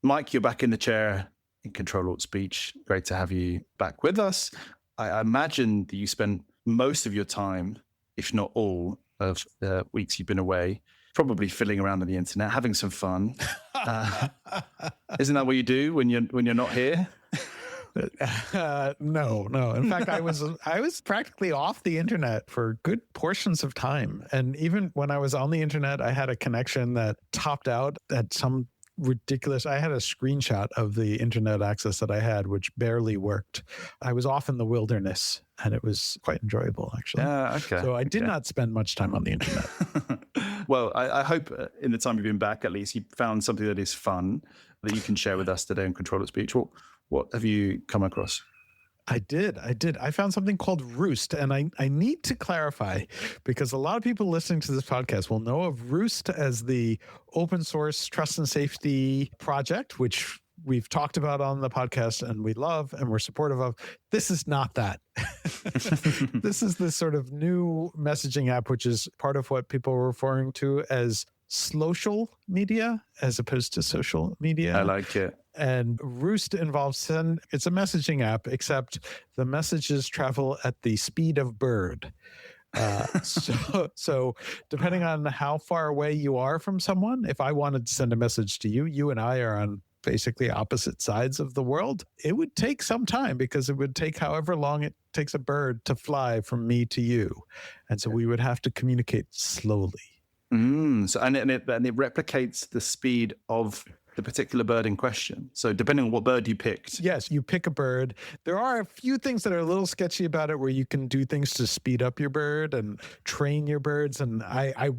Mike, you're back in the chair in Ctrl-Alt-Speech. Great to have you back with us. I imagine that you spend most of your time, if not all, of the weeks you've been away, probably fiddling around on the internet, having some fun. Isn't that what you do when you're not here? No. In fact, I was practically off the internet for good portions of time. And even when I was on the internet, I had a connection that topped out at some ridiculous. I had a screenshot of the internet access that I had, which barely worked. I was off in the wilderness, and it was quite enjoyable, actually. Okay. So I did not spend much time on the internet. Well, I hope in the time you've been back, at least you found something that is fun that you can share with us today on Ctrl-Alt-Speech. What have you come across? I did. I found something called Roost, and I need to clarify because a lot of people listening to this podcast will know of Roost as the open source trust and safety project, which we've talked about on the podcast and we love and we're supportive of. This is not that. This is this sort of new messaging app, which is part of what people are referring to as social media as opposed to social media. I like it. And Roost involves it's a messaging app, except the messages travel at the speed of bird. So depending on how far away you are from someone, if I wanted to send a message to you, you and I are on basically opposite sides of the world, it would take some time because it would take however long it takes a bird to fly from me to you. And so we would have to communicate slowly. So and it replicates the speed of the particular bird in question. So depending on what bird you picked. Yes, you pick a bird. There are a few things that are a little sketchy about it where you can do things to speed up your bird and train your birds. And I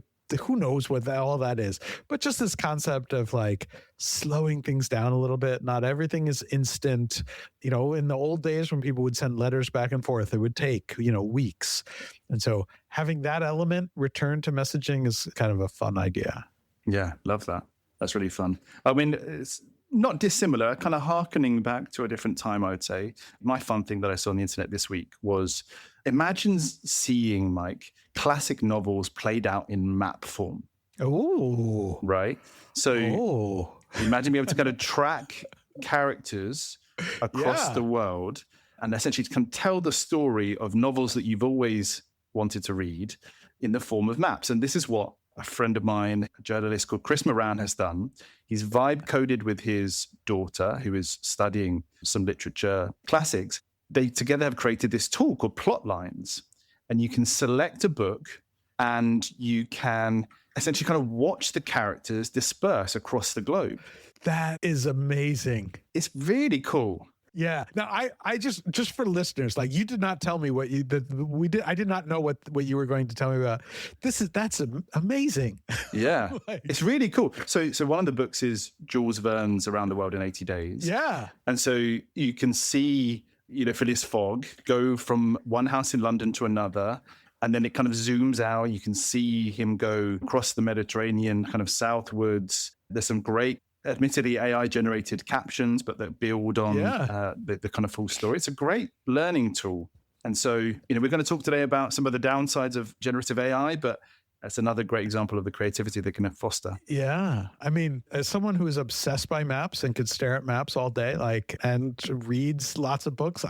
who knows what all that is. But just this concept of like slowing things down a little bit. Not everything is instant. You know, in the old days when people would send letters back and forth, it would take, weeks. And so having that element return to messaging is kind of a fun idea. Yeah, love that. That's really fun. I mean, it's not dissimilar, kind of hearkening back to a different time, I would say. My fun thing that I saw on the internet this week was, imagine seeing, Mike, classic novels played out in map form. Oh. Right? So imagine being able to kind of track characters across the world and essentially can tell the story of novels that you've always wanted to read in the form of maps. And this is what a friend of mine, a journalist called Chris Moran, has done. He's vibe coded with his daughter, who is studying some literature classics. They together have created this tool called Plotlines. And you can select a book and you can essentially kind of watch the characters disperse across the globe. That is amazing. It's really cool. Yeah. Now, I just for listeners, like you did not tell me what I did not know what you were going to tell me about. That's amazing. Yeah. It's really cool. So one of the books is Jules Verne's Around the World in 80 Days. Yeah. And so you can see, Phileas Fogg go from one house in London to another, and then it kind of zooms out. You can see him go across the Mediterranean, kind of southwards. There's some great, admittedly AI-generated captions, but that build on the kind of full story. It's a great learning tool. And so, we're going to talk today about some of the downsides of generative AI, but that's another great example of the creativity they can foster. Yeah. I mean, as someone who is obsessed by maps and could stare at maps all day, and reads lots of books,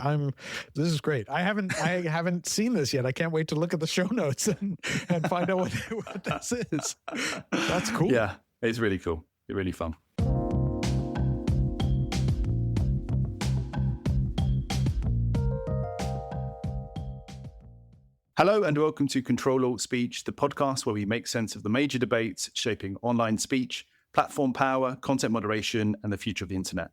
this is great. I haven't seen this yet. I can't wait to look at the show notes and find out what this is. That's cool. Yeah, it's really cool. It's really fun. Hello and welcome to Ctrl-Alt-Speech, the podcast where we make sense of the major debates shaping online speech, platform power, content moderation, and the future of the internet.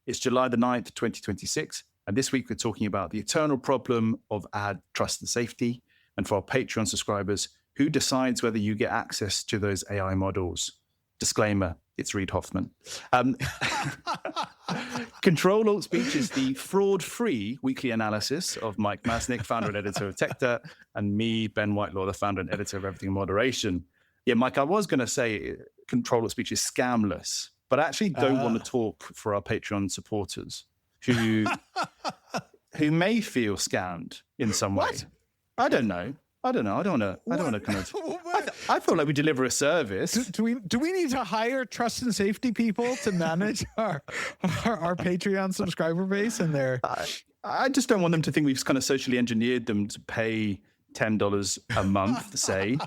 It's July the 9th, 2026, and this week we're talking about the eternal problem of ad trust and safety. And for our Patreon subscribers, who decides whether you get access to those AI models? Disclaimer, it's Reid Hoffman. Ctrl-Alt-Speech is the fraud-free weekly analysis of Mike Masnick, founder and editor of TechDirt, and me, Ben Whitelaw, the founder and editor of Everything Moderation. Yeah, Mike, I was going to say Ctrl-Alt-Speech is scamless, but I actually don't want to talk for our Patreon supporters who may feel scammed in some way. What? I don't know. I don't know. I don't want to kind of. I feel like we deliver a service. Do we need to hire trust and safety people to manage our Patreon subscriber base and their? I just don't want them to think we've kind of socially engineered them to pay $10 a month, say,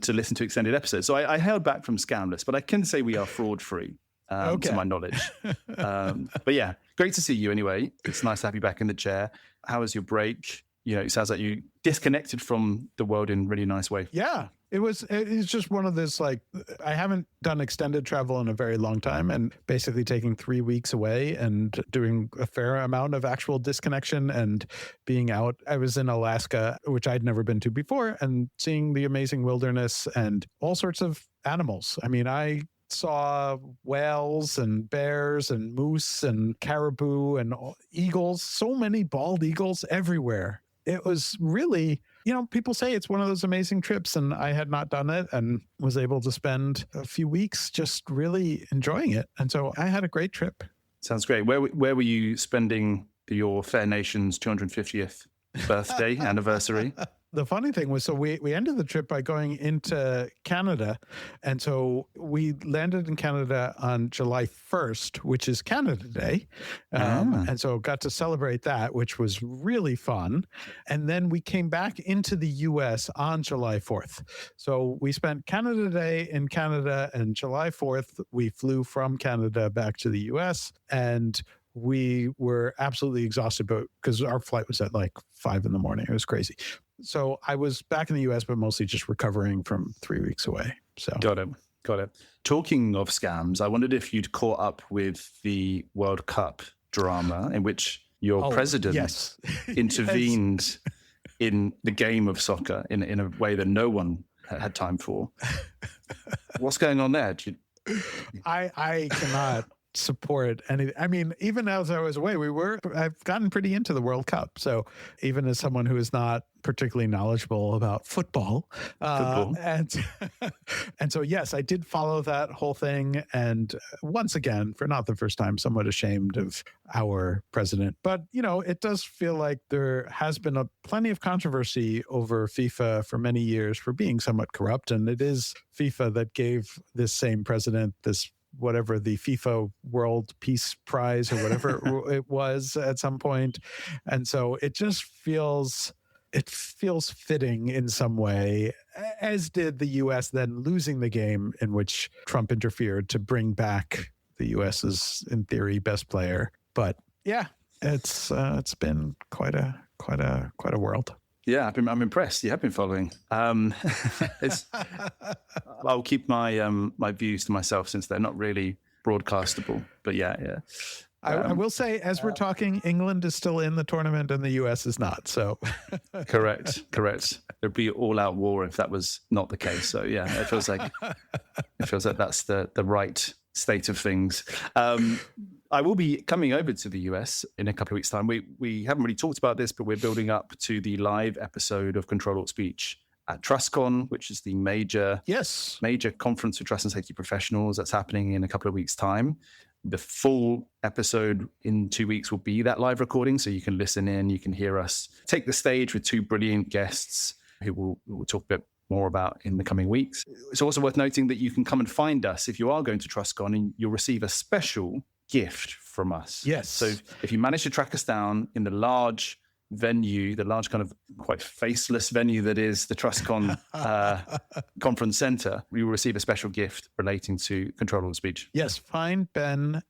to listen to extended episodes. So I held back from Scamless, but I can say we are fraud free. To my knowledge. But yeah, great to see you anyway. It's nice to have you back in the chair. How was your break? It sounds like you disconnected from the world in a really nice way. Yeah, it's just one of those, like, I haven't done extended travel in a very long time, and basically taking 3 weeks away and doing a fair amount of actual disconnection and being out. I was in Alaska, which I'd never been to before, and seeing the amazing wilderness and all sorts of animals. I mean, I saw whales and bears and moose and caribou and eagles, so many bald eagles everywhere. It was really, people say it's one of those amazing trips, and I had not done it and was able to spend a few weeks just really enjoying it. And so I had a great trip. Sounds great. Where were you spending your fair nation's 250th birthday anniversary? The funny thing was, so we ended the trip by going into Canada. And so we landed in Canada on July 1st, which is Canada Day. And so got to celebrate that, which was really fun. And then we came back into the US on July 4th. So we spent Canada Day in Canada, and July 4th, we flew from Canada back to the US. And we were absolutely exhausted because our flight was at like 5 a.m. It was crazy. So I was back in the US, but mostly just recovering from 3 weeks away. So Got it. Talking of scams, I wondered if you'd caught up with the World Cup drama in which your president intervened in the game of soccer in a way that no one had time for. What's going on there? I cannot support any. I mean, even as I was away, I've gotten pretty into the World Cup. So even as someone who is not particularly knowledgeable about football. And so, yes, I did follow that whole thing. And once again, for not the first time, somewhat ashamed of our president. But, it does feel like there has been plenty of controversy over FIFA for many years for being somewhat corrupt. And it is FIFA that gave this same president whatever the FIFA World Peace Prize or whatever it was at some point. And so it just feels fitting in some way, as did the US then losing the game in which Trump interfered to bring back the US's, in theory, best player. But yeah, it's been quite a world. Yeah, I'm impressed. You have been following. I'll keep my views to myself since they're not really broadcastable. But yeah. I will say, as we're talking, England is still in the tournament and the US is not. So correct. There'd be all-out war if that was not the case. So yeah, it feels like that's the right state of things. I will be coming over to the US in a couple of weeks' time. We haven't really talked about this, but we're building up to the live episode of Ctrl-Alt-Speech at TrustCon, which is the major conference for trust and safety professionals that's happening in a couple of weeks' time. The full episode in 2 weeks will be that live recording, so you can listen in, you can hear us take the stage with two brilliant guests who we'll talk a bit more about in the coming weeks. It's also worth noting that you can come and find us if you are going to TrustCon, and you'll receive a special gift from us. Yes. So if you manage to track us down in the large venue, the large kind of quite faceless venue that is the TrustCon conference center, we will receive a special gift relating to Ctrl-Alt-Speech. Yes, find Ben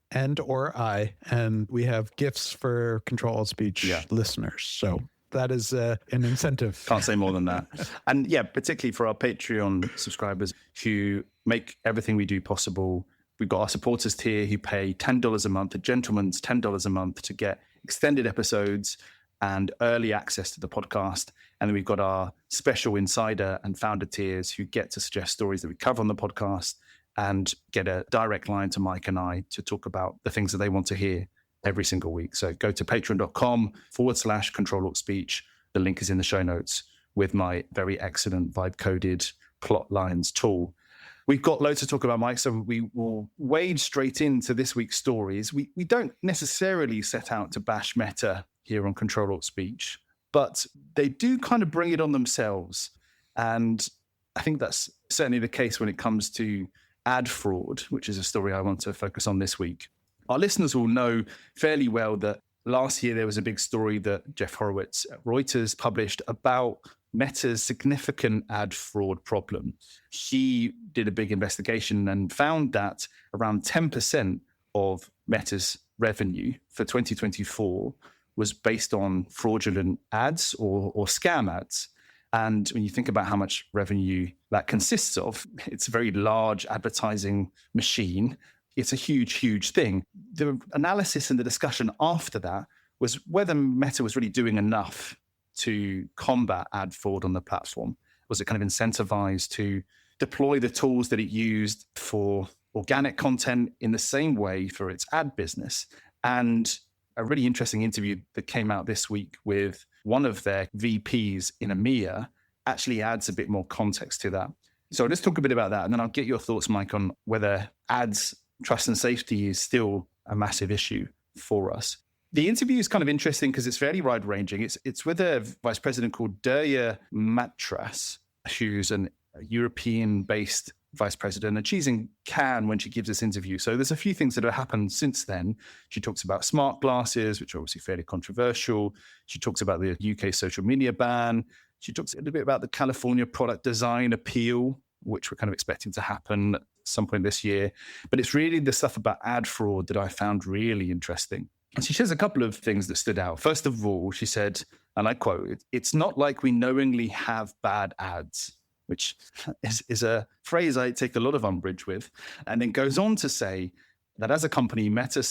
or I, and we have gifts for Ctrl-Alt-Speech listeners. So that is an incentive. Can't say more than that. And yeah, particularly for our Patreon subscribers who make everything we do possible. We've got our supporters tier who pay $10 a month, a gentleman's $10 a month to get extended episodes and early access to the podcast. And then we've got our special insider and founder tiers who get to suggest stories that we cover on the podcast and get a direct line to Mike and I to talk about the things that they want to hear every single week. So go to patreon.com/Ctrl-Alt-Speech. The link is in the show notes with my very excellent vibe-coded plot lines tool. We've got loads to talk about, Mike, so we will wade straight into this week's stories. We don't necessarily set out to bash Meta here on Ctrl-Alt-Speech, but they do kind of bring it on themselves. And I think that's certainly the case when it comes to ad fraud, which is a story I want to focus on this week. Our listeners will know fairly well that last year there was a big story that Jeff Horowitz at Reuters published about Meta's significant ad fraud problem. He did a big investigation and found that around 10% of Meta's revenue for 2024 was based on fraudulent ads or scam ads. And when you think about how much revenue that consists of, it's a very large advertising machine. It's a huge, huge thing. The analysis and the discussion after that was whether Meta was really doing enough to combat ad fraud on the platform. Was it kind of incentivized to deploy the tools that it used for organic content in the same way for its ad business? And a really interesting interview that came out this week with one of their VPs in EMEA actually adds a bit more context to that. So let's talk a bit about that, and then I'll get your thoughts, Mike, on whether ads trust and safety is still a massive issue for us. The interview is kind of interesting because it's fairly wide-ranging. It's with a vice president called Derya Matras, who's a European-based vice president, and she's in Cannes when she gives this interview. So there's a few things that have happened since then. She talks about smart glasses, which are obviously fairly controversial. She talks about the UK social media ban. She talks a little bit about the California product design appeal, which we're kind of expecting to happen at some point this year. But it's really the stuff about ad fraud that I found really interesting. And she says a couple of things that stood out. First of all, she said, and I quote, "It's not like we knowingly have bad ads," which is a phrase I take a lot of umbrage with, and then goes on to say that as a company, Meta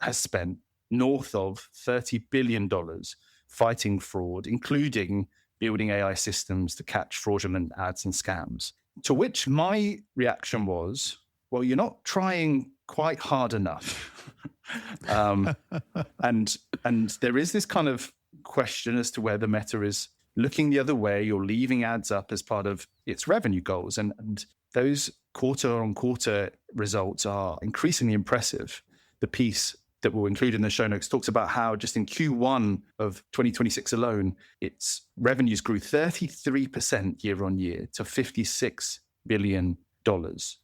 has spent north of $30 billion fighting fraud, including building AI systems to catch fraudulent ads and scams. To which my reaction was, well, you're not trying quite hard enough. And there is this kind of question as to whether Meta is looking the other way or leaving ads up as part of its revenue goals. And those quarter-on-quarter results are increasingly impressive. The piece that we'll include in the show notes talks about how just in Q1 of 2026 alone, its revenues grew 33% year on year to $56 billion.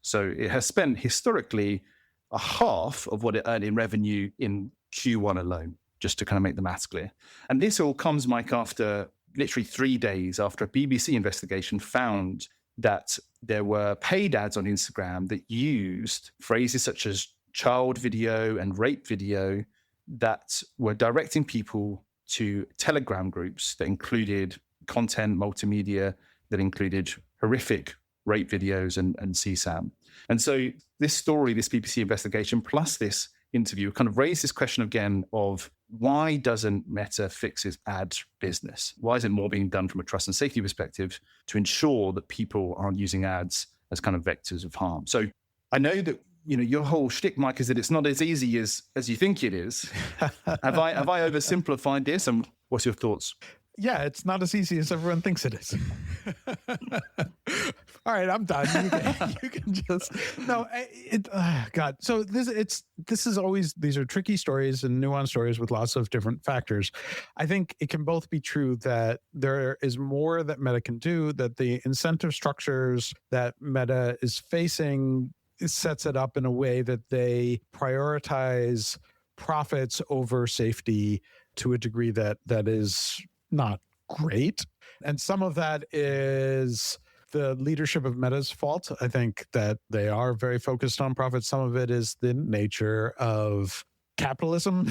So it has spent historically a half of what it earned in revenue in Q1 alone, just to kind of make the maths clear. And this all comes, Mike, after literally 3 days after a BBC investigation found that there were paid ads on Instagram that used phrases such as child video and rape video that were directing people to Telegram groups that included content, multimedia, that included horrific rape videos and CSAM. And so this story, this BBC investigation, plus this interview kind of raised this question again of why doesn't Meta fix its ad business? Why isn't more being done from a trust and safety perspective to ensure that people aren't using ads as kind of vectors of harm? So I know that your whole shtick, Mike, is that it's not as easy as you think it is. Have I oversimplified this? And what's your thoughts? Yeah, it's not as easy as everyone thinks it is. All right, I'm done. You can just God. So this is always, these are tricky stories and nuanced stories with lots of different factors. I think it can both be true that there is more that Meta can do, that the incentive structures that Meta is facing sets it up in a way that they prioritize profits over safety to a degree that is not great. And some of that is the leadership of Meta's fault. I think that they are very focused on profits. Some of it is the nature of capitalism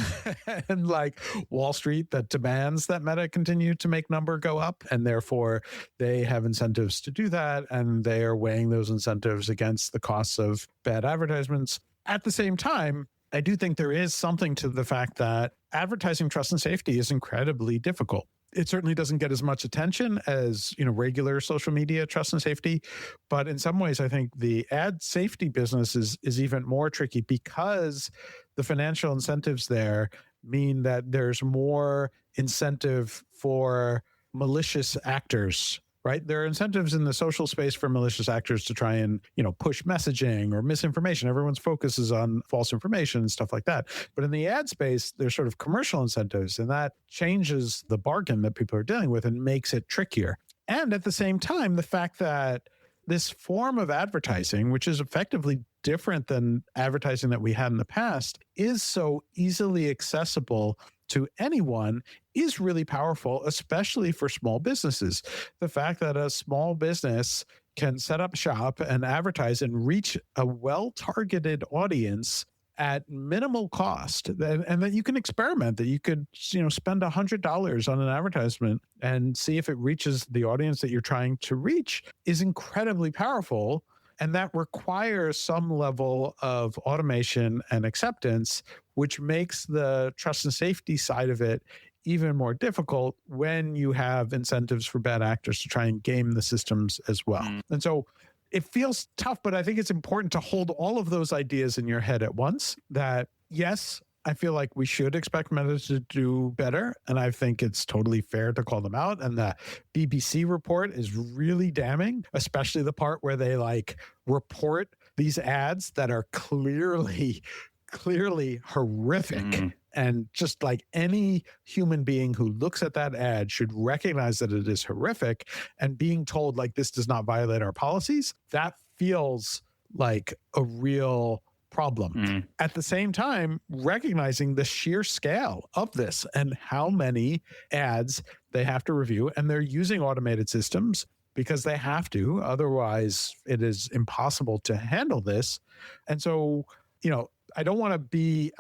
and like Wall Street that demands that Meta continue to make number go up. And therefore they have incentives to do that. And they are weighing those incentives against the costs of bad advertisements. At the same time, I do think there is something to the fact that advertising trust and safety is incredibly difficult. It certainly doesn't get as much attention as, regular social media trust and safety. But in some ways, I think the ad safety business is even more tricky because the financial incentives there mean that there's more incentive for malicious actors, right? There are incentives in the social space for malicious actors to try and, push messaging or misinformation. Everyone's focus is on false information and stuff like that. But in the ad space, there's sort of commercial incentives, and that changes the bargain that people are dealing with and makes it trickier. And at the same time, the fact that this form of advertising, which is effectively different than advertising that we had in the past, is so easily accessible to anyone is really powerful, especially for small businesses. The fact that a small business can set up shop and advertise and reach a well-targeted audience at minimal cost, and that you can experiment, that you could, spend $100 on an advertisement and see if it reaches the audience that you're trying to reach, is incredibly powerful. And that requires some level of automation and acceptance, which makes the trust and safety side of it even more difficult when you have incentives for bad actors to try and game the systems as well. And so it feels tough, but I think it's important to hold all of those ideas in your head at once. That, yes, I feel like we should expect Meta to do better, and I think it's totally fair to call them out. And the BBC report is really damning, especially the part where they report these ads that are clearly horrific. And just like any human being who looks at that ad should recognize that it is horrific, and being told this does not violate our policies, that feels like a real problem. At the same time, recognizing the sheer scale of this and how many ads they have to review, and they're using automated systems because they have to, otherwise it is impossible to handle this. And so, I don't want to be,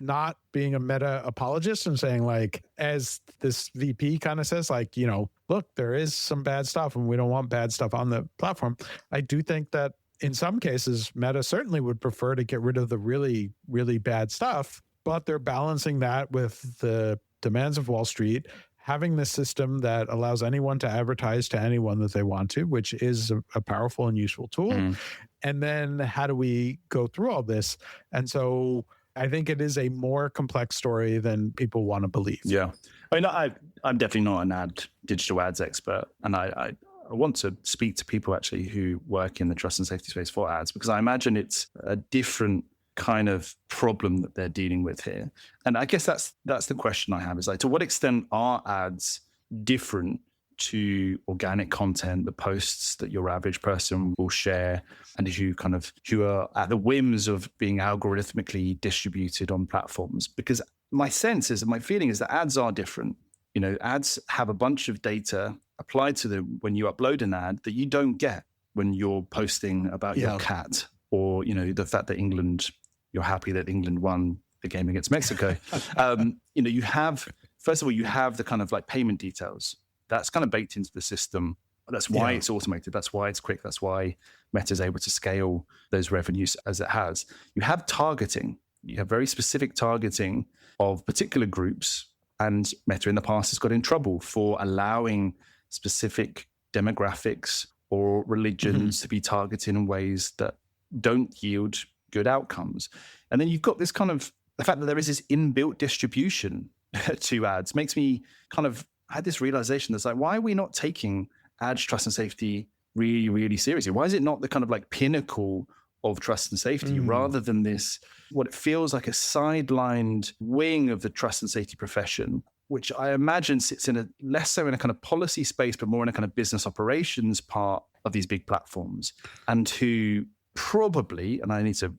not being a Meta apologist and saying as this VP kind of says, look, there is some bad stuff and we don't want bad stuff on the platform. I do think that in some cases, Meta certainly would prefer to get rid of the really, really bad stuff, but they're balancing that with the demands of Wall Street, having this system that allows anyone to advertise to anyone that they want to, which is a powerful and useful tool. And then how do we go through all this? And so I think it is a more complex story than people want to believe. Yeah. I'm definitely not an digital ads expert. And I want to speak to people actually who work in the trust and safety space for ads, because I imagine it's a different kind of problem that they're dealing with here. And I guess that's the question I have, is to what extent are ads different to organic content, the posts that your average person will share, and who are at the whims of being algorithmically distributed on platforms? Because my feeling is that ads are different. Ads have a bunch of data applied to them when you upload an ad that you don't get when you're posting about your cat, or the fact that you're happy that England won the game against Mexico. You have the kind of payment details. That's kind of baked into the system. That's why it's automated. That's why it's quick. That's why Meta is able to scale those revenues as it has. You have targeting. You have very specific targeting of particular groups. And Meta in the past has got in trouble for allowing specific demographics or religions to be targeted in ways that don't yield good outcomes. And then you've got this kind of, the fact that there is this inbuilt distribution to ads makes me I had this realization that's why are we not taking ads trust and safety really, really seriously? Why is it not the kind of pinnacle of trust and safety rather than this, what it feels like a sidelined wing of the trust and safety profession, which I imagine sits less so in a kind of policy space, but more in a kind of business operations part of these big platforms, and who probably, and I need to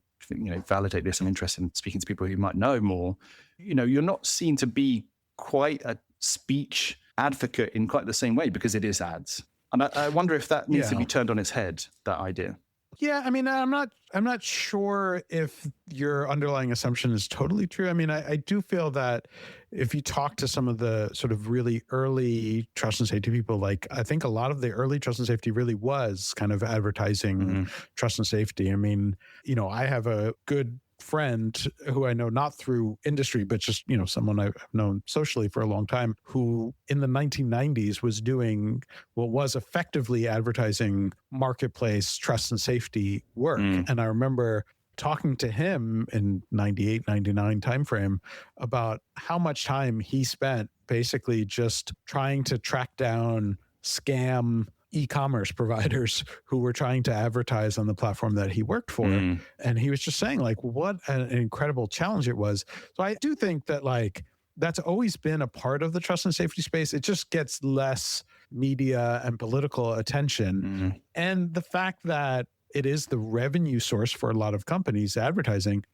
validate this, I'm interested in speaking to people who might know more, you're not seen to be quite a speech advocate in quite the same way, because it is ads. And I wonder if that needs to be turned on its head, that idea. Yeah, I'm not sure if your underlying assumption is totally true. I do feel that if you talk to some of the sort of really early trust and safety people, I think a lot of the early trust and safety really was kind of advertising trust and safety. I have a good friend who I know not through industry, but just, someone I've known socially for a long time, who in the 1990s was doing what was effectively advertising marketplace trust and safety work. And I remember talking to him in 98, 99 timeframe about how much time he spent basically just trying to track down scam e-commerce providers who were trying to advertise on the platform that he worked for. And he was just saying what an incredible challenge it was. So I do think that that's always been a part of the trust and safety space. It just gets less media and political attention. And the fact that it is the revenue source for a lot of companies, advertising,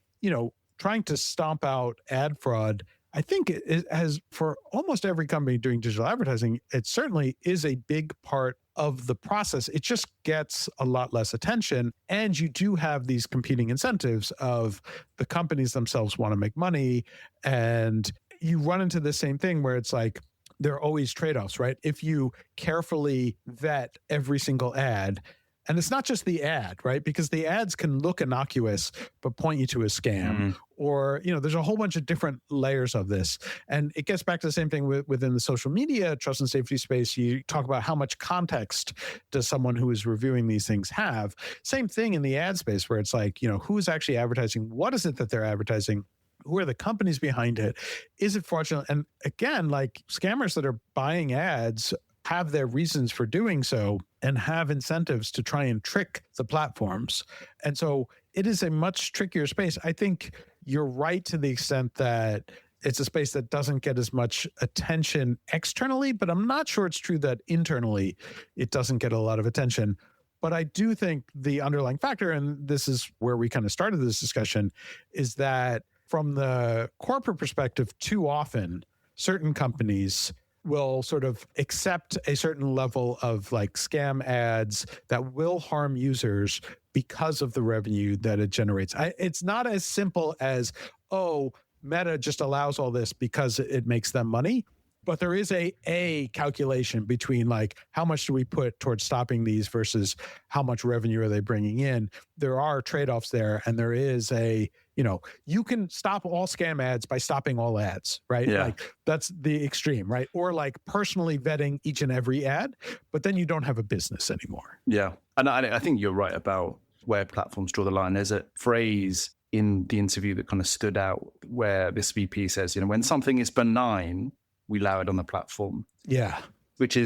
trying to stomp out ad fraud, I think it has, for almost every company doing digital advertising, it certainly is a big part of the process. It just gets a lot less attention. And you do have these competing incentives of the companies themselves want to make money. And you run into the same thing where it's like, there are always trade-offs, right? If you carefully vet every single ad, and it's not just the ad, right? Because the ads can look innocuous, but point you to a scam. Or, there's a whole bunch of different layers of this. And it gets back to the same thing within the social media trust and safety space. You talk about how much context does someone who is reviewing these things have? Same thing in the ad space where it's like, who is actually advertising? What is it that they're advertising? Who are the companies behind it? Is it fraudulent? And again, like scammers that are buying ads have their reasons for doing so and have incentives to try and trick the platforms. And so it is a much trickier space. I think you're right to the extent that it's a space that doesn't get as much attention externally, but I'm not sure it's true that internally it doesn't get a lot of attention. But I do think the underlying factor, and this is where we kind of started this discussion, is that from the corporate perspective, too often certain companies will sort of accept a certain level of like scam ads that will harm users because of the revenue that it generates. It's not as simple as, Meta just allows all this because it makes them money. But there is a calculation between like how much do we put towards stopping these versus how much revenue are they bringing in. There are trade-offs there, and there is you can stop all scam ads by stopping all ads, right? Yeah. Like that's the extreme, right? Or like personally vetting each and every ad, but then you don't have a business anymore. Yeah. And I think you're right about where platforms draw the line. There's a phrase in the interview that kind of stood out where this VP says, when something is benign, we allow it on the platform. Yeah. Which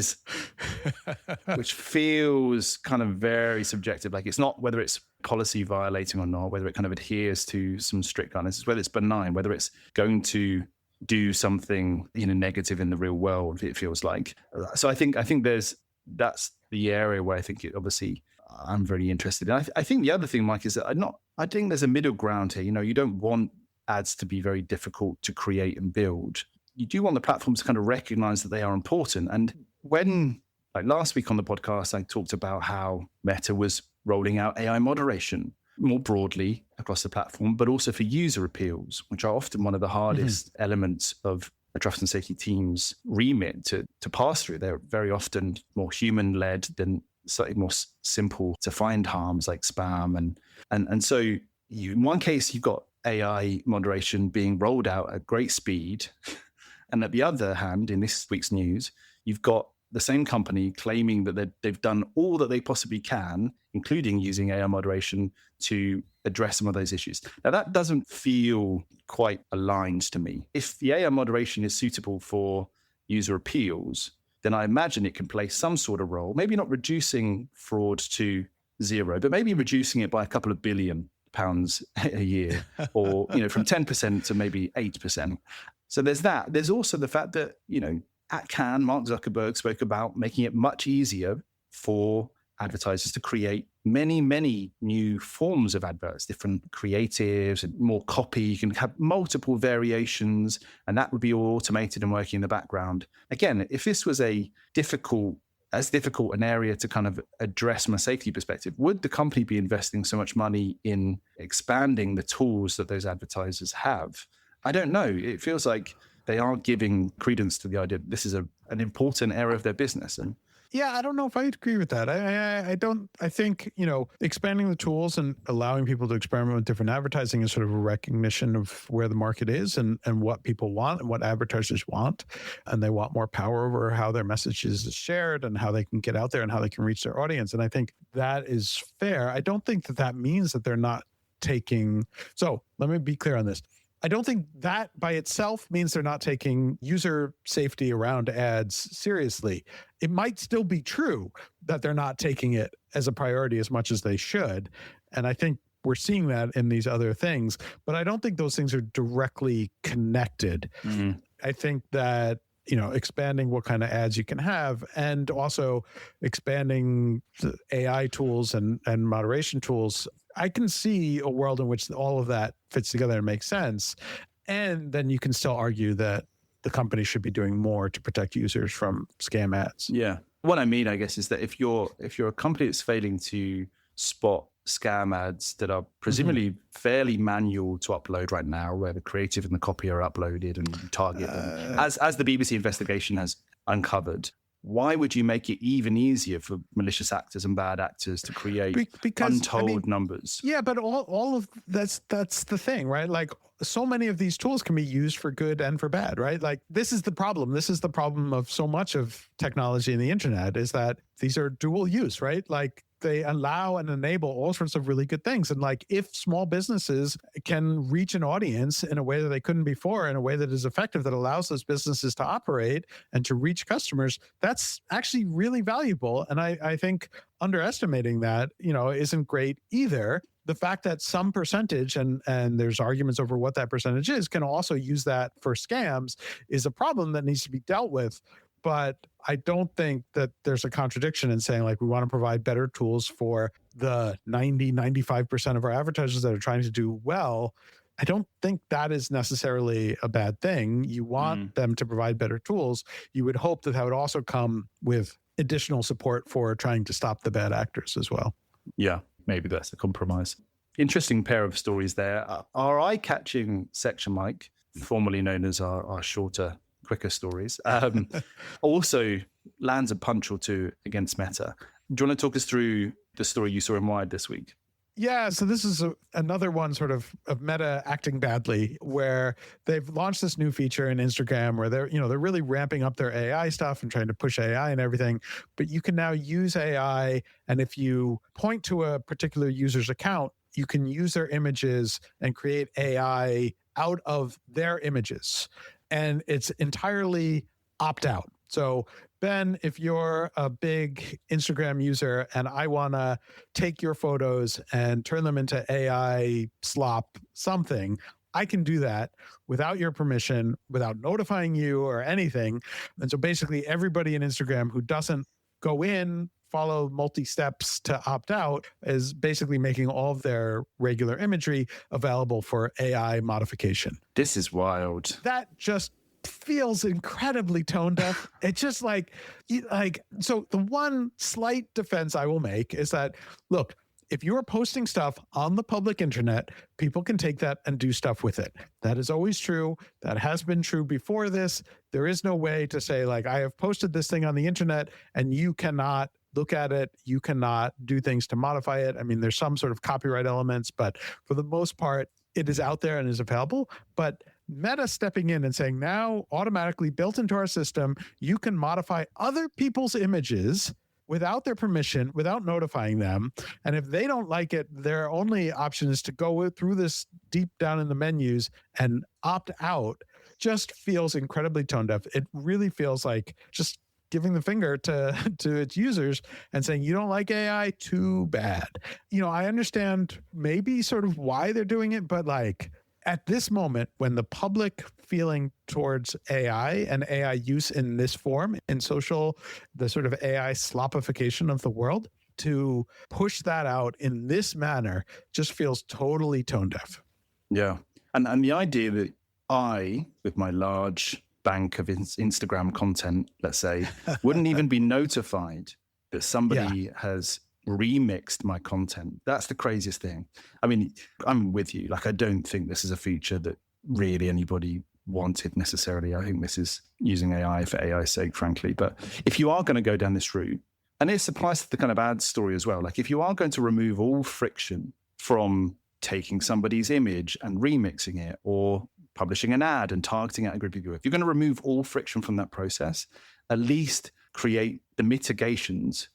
feels kind of very subjective. Like it's not whether it's policy violating or not, whether it kind of adheres to some strict guidelines, it's whether it's benign, whether it's going to do something negative in the real world, it feels like. So I think that's the area where I think I'm very interested in. I think the other thing, Mike, is that I think there's a middle ground here. You don't want ads to be very difficult to create and build. You do want the platforms to kind of recognize that they are important. And when, like last week on the podcast, I talked about how Meta was rolling out AI moderation more broadly across the platform, but also for user appeals, which are often one of the hardest elements of a trust and safety team's remit to pass through. They're very often more human-led than slightly more simple to find harms like spam. And so in one case, you've got AI moderation being rolled out at great speed. And at the other hand, in this week's news, you've got the same company claiming that they've done all that they possibly can, including using AI moderation to address some of those issues. Now, that doesn't feel quite aligned to me. If the AI moderation is suitable for user appeals, then I imagine it can play some sort of role, maybe not reducing fraud to zero, but maybe reducing it by a couple of £1 billion a year, or from 10% to maybe 8%. So there's that. There's also the fact that, at Cannes, Mark Zuckerberg spoke about making it much easier for advertisers to create many, many new forms of adverts, different creatives and more copy. You can have multiple variations, and that would be all automated and working in the background. Again, if this was as difficult an area to kind of address from a safety perspective, would the company be investing so much money in expanding the tools that those advertisers have? I don't know. It feels like they aren't giving credence to the idea that this is an important area of their business. And yeah, I don't know if I agree with that. I think, expanding the tools and allowing people to experiment with different advertising is sort of a recognition of where the market is and what people want and what advertisers want. And they want more power over how their message is shared and how they can get out there and how they can reach their audience. And I think that is fair. I don't think that means that they're not taking. So let me be clear on this. I don't think that by itself means they're not taking user safety around ads seriously. It might still be true that they're not taking it as a priority as much as they should. And I think we're seeing that in these other things, but I don't think those things are directly connected. I think that expanding what kind of ads you can have, and also expanding the AI tools and moderation tools. I can see a world in which all of that fits together and makes sense. And then you can still argue that the company should be doing more to protect users from scam ads. Yeah. What I mean, I guess, is that if you're a company that's failing to spot scam ads that are presumably fairly manual to upload right now, where the creative and the copy are uploaded and you target them, as the BBC investigation has uncovered, why would you make it even easier for malicious actors and bad actors to create untold numbers? Yeah, but all of that's the thing, right? Like, so many of these tools can be used for good and for bad, right? Like, this is the problem. This is the problem of so much of technology and the internet, is that these are dual use, right? Like, they allow and enable all sorts of really good things. And like, if small businesses can reach an audience in a way that they couldn't before, in a way that is effective, that allows those businesses to operate and to reach customers, that's actually really valuable. And I think underestimating that, isn't great either. The fact that some percentage, and there's arguments over what that percentage is, can also use that for scams is a problem that needs to be dealt with. But I don't think that there's a contradiction in saying, like, we want to provide better tools for the 95% of our advertisers that are trying to do well. I don't think that is necessarily a bad thing. You want them to provide better tools. You would hope that would also come with additional support for trying to stop the bad actors as well. Yeah, maybe that's a compromise. Interesting pair of stories there. Our eye-catching section, Mike, formerly known as our shorter, quicker stories, also lands a punch or two against Meta. Do you want to talk us through the story you saw in Wired this week? Yeah, so this is another one sort of Meta acting badly, where they've launched this new feature in Instagram where they're really ramping up their AI stuff and trying to push AI and everything. But you can now use AI, and if you point to a particular user's account, you can use their images and create AI out of their images. And it's entirely opt-out. So, Ben, if you're a big Instagram user and I want to take your photos and turn them into AI slop something, I can do that without your permission, without notifying you or anything. And so basically everybody in Instagram who doesn't go in, follow multi-steps to opt out, is basically making all of their regular imagery available for AI modification. This is wild. That just feels incredibly tone deaf. It's just like, so the one slight defense I will make is that, look, if you're posting stuff on the public internet, people can take that and do stuff with it. That is always true. That has been true before this. There is no way to say, like, I have posted this thing on the internet and you cannot look at it. You cannot do things to modify it. I mean, there's some sort of copyright elements, but for the most part, it is out there and is available. But Meta stepping in and saying, now automatically built into our system, you can modify other people's images without their permission, without notifying them. And if they don't like it, their only option is to go through this deep down in the menus and opt out, just feels incredibly tone deaf. It really feels like just giving the finger to its users and saying, you don't like AI, too bad. I understand maybe sort of why they're doing it, but like, at this moment, when the public feeling towards AI and AI use in this form, in social, the sort of AI slopification of the world, to push that out in this manner just feels totally tone deaf. Yeah. And the idea that I, with my large bank of Instagram content, let's say, wouldn't even be notified that somebody has remixed my content. That's the craziest thing. I mean, I'm with you. Like, I don't think this is a feature that really anybody wanted necessarily. I think this is using AI for AI's sake, frankly. But if you are going to go down this route, and this applies to the kind of ad story as well, like if you are going to remove all friction from taking somebody's image and remixing it, or publishing an ad and targeting at a group of people, if you're going to remove all friction from that process, at least create the mitigations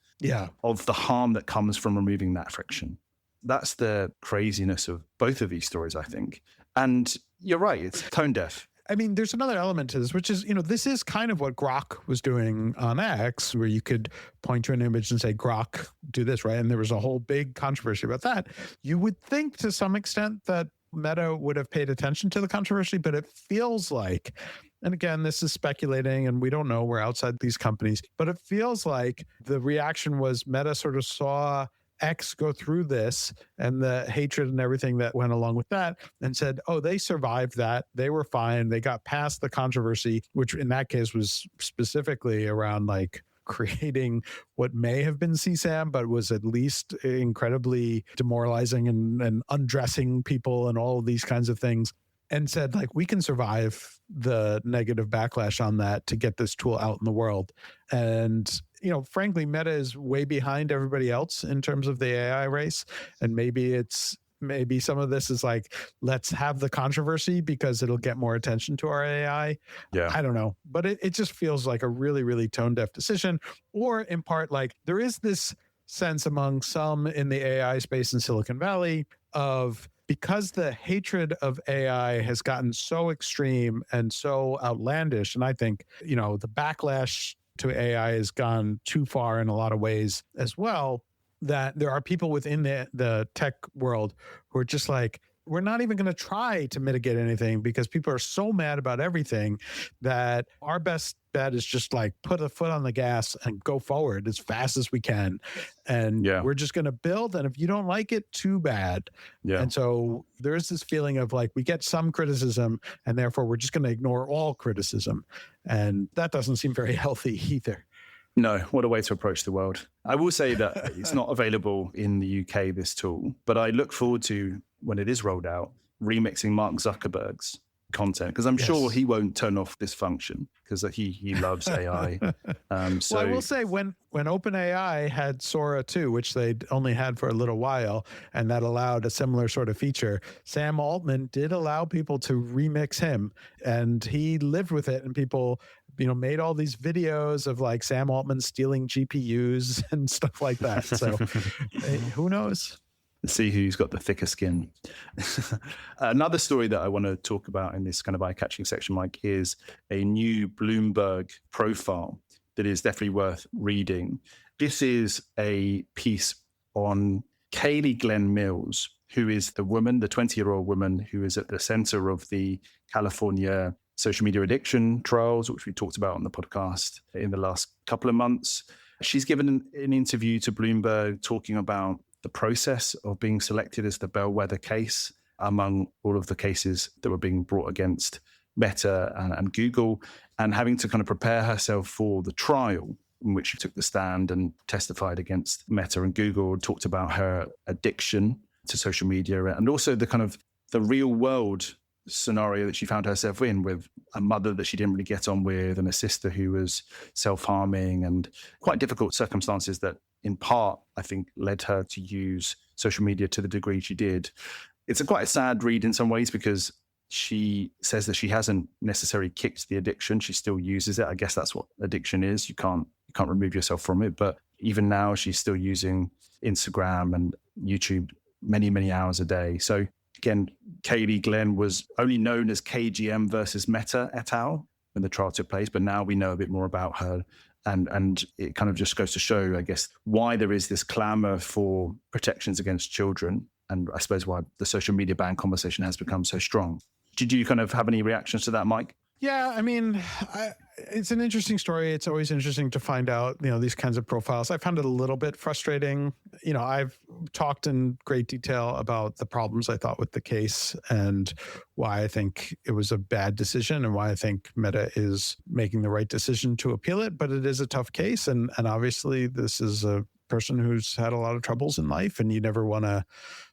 of the harm that comes from removing that friction. That's the craziness of both of these stories, I think. And you're right, it's tone deaf. I mean, there's another element to this, which is, this is kind of what Grok was doing on X, where you could point to an image and say, Grok, do this, right? And there was a whole big controversy about that. You would think to some extent that Meta would have paid attention to the controversy, but it feels like And again, this is speculating and we don't know. We're outside these companies, but it feels like the reaction was Meta sort of saw X go through this and the hatred and everything that went along with that and said, oh, they survived that. They were fine. They got past the controversy, which in that case was specifically around like creating what may have been CSAM, but was at least incredibly demoralizing and undressing people and all of these kinds of things. And said, like, we can survive the negative backlash on that to get this tool out in the world. And, you know, frankly, Meta is way behind everybody else in terms of the AI race. And maybe some of this is like, let's have the controversy because it'll get more attention to our AI. Yeah. I don't know. But it just feels like a really, really tone-deaf decision. Or in part, like, there is this sense among some in the AI space in Silicon Valley of, because the hatred of AI has gotten so extreme and so outlandish, and I think, you know, the backlash to AI has gone too far in a lot of ways as well, that there are people within the tech world who are just like, we're not even going to try to mitigate anything because people are so mad about everything that our best bet is just like put a foot on the gas and go forward as fast as we can. And we're just going to build. And if you don't like it, too bad. Yeah. And so there is this feeling of like, we get some criticism and therefore we're just going to ignore all criticism. And that doesn't seem very healthy either. No, what a way to approach the world. I will say that it's not available in the UK, this tool, but I look forward to, when it is rolled out, remixing Mark Zuckerberg's content, because I'm sure he won't turn off this function because he loves AI. Well, I will say when OpenAI had Sora 2, which they'd only had for a little while, and that allowed a similar sort of feature, Sam Altman did allow people to remix him, and he lived with it, and people, you know, made all these videos of like Sam Altman stealing GPUs and stuff like that. So who knows? Let's see who's got the thicker skin. Another story that I want to talk about in this kind of eye-catching section, Mike, is a new Bloomberg profile that is definitely worth reading. This is a piece on Kaylee Glenn Mills, who is the woman, the 20-year-old woman who is at the center of the California social media addiction trials, which we talked about on the podcast in the last couple of months. She's given an interview to Bloomberg talking about the process of being selected as the bellwether case among all of the cases that were being brought against Meta and Google, and having to kind of prepare herself for the trial in which she took the stand and testified against Meta and Google, talked about her addiction to social media and also the kind of the real world scenario that she found herself in, with a mother that she didn't really get on with and a sister who was self-harming, and quite difficult circumstances that in part, I think, led her to use social media to the degree she did. It's quite a sad read in some ways because she says that she hasn't necessarily kicked the addiction. She still uses it. I guess that's what addiction is. You can't remove yourself from it. But even now, she's still using Instagram and YouTube many, many hours a day. So again, Kaylee Glenn was only known as KGM versus Meta et al. When the trial took place, but now we know a bit more about her. And it kind of just goes to show, I guess, why there is this clamor for protections against children, and I suppose why the social media ban conversation has become so strong. Did you kind of have any reactions to that, Mike? Yeah, I mean, it's an interesting story. It's always interesting to find out, you know, these kinds of profiles. I found it a little bit frustrating. You know, I've talked in great detail about the problems I thought with the case and why I think it was a bad decision and why I think Meta is making the right decision to appeal it. But it is a tough case. And obviously, this is a person who's had a lot of troubles in life, and you never want to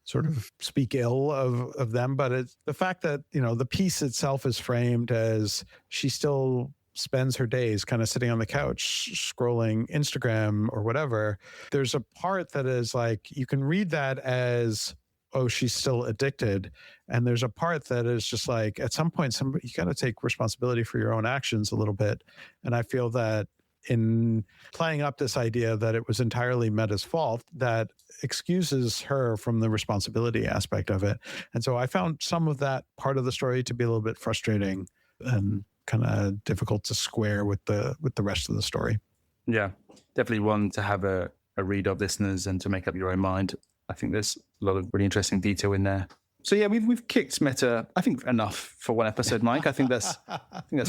sort of speak ill of them. But it's the fact that, you know, the piece itself is framed as she still spends her days kind of sitting on the couch scrolling Instagram or whatever. There's a part that is like, you can read that as, oh, she's still addicted. And there's a part that is just like, at some point, you got to take responsibility for your own actions a little bit. And I feel that in playing up this idea that it was entirely Meta's fault, that excuses her from the responsibility aspect of it. And so I found some of that part of the story to be a little bit frustrating and kind of difficult to square with the rest of the story. Yeah, definitely one to have a read of, listeners, and to make up your own mind. I think there's a lot of really interesting detail in there. So yeah, we've kicked Meta, I think, enough for one episode, Mike. I think that's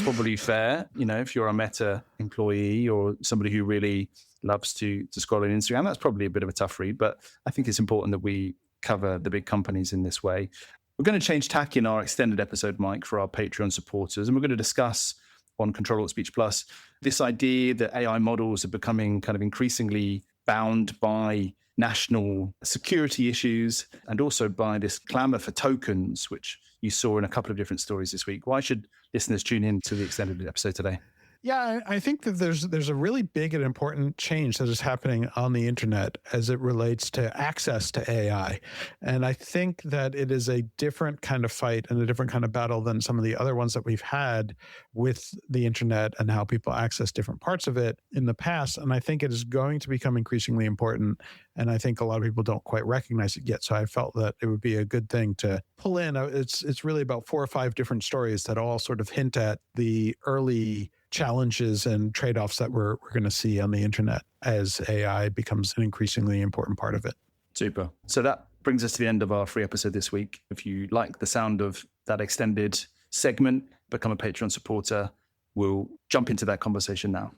probably fair. You know, if you're a Meta employee or somebody who really loves to scroll on Instagram, that's probably a bit of a tough read. But I think it's important that we cover the big companies in this way. We're going to change tack in our extended episode, Mike, for our Patreon supporters, and we're going to discuss on Ctrl-Alt-Speech Plus this idea that AI models are becoming kind of increasingly bound by national security issues and also by this clamor for tokens, which you saw in a couple of different stories this week. Why should listeners tune in to the extended episode today? Yeah, I think that there's a really big and important change that is happening on the internet as it relates to access to AI. And I think that it is a different kind of fight and a different kind of battle than some of the other ones that we've had with the internet and how people access different parts of it in the past. And I think it is going to become increasingly important. And I think a lot of people don't quite recognize it yet. So I felt that it would be a good thing to pull in. It's really about 4 or 5 different stories that all sort of hint at the early challenges and trade-offs that we're going to see on the internet as AI becomes an increasingly important part of it. Super. So that brings us to the end of our free episode this week. If you like the sound of that extended segment, become a Patreon supporter. We'll jump into that conversation now.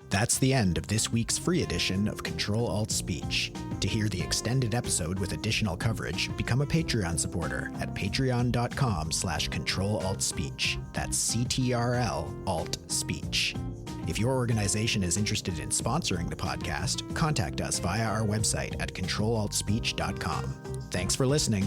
That's the end of this week's free edition of Ctrl-Alt-Speech. To hear the extended episode with additional coverage, become a Patreon supporter at patreon.com/Ctrl-Alt-Speech. That's CTRL-Alt-Speech. If your organization is interested in sponsoring the podcast, contact us via our website at Ctrl-Alt-Speech.com. Thanks for listening.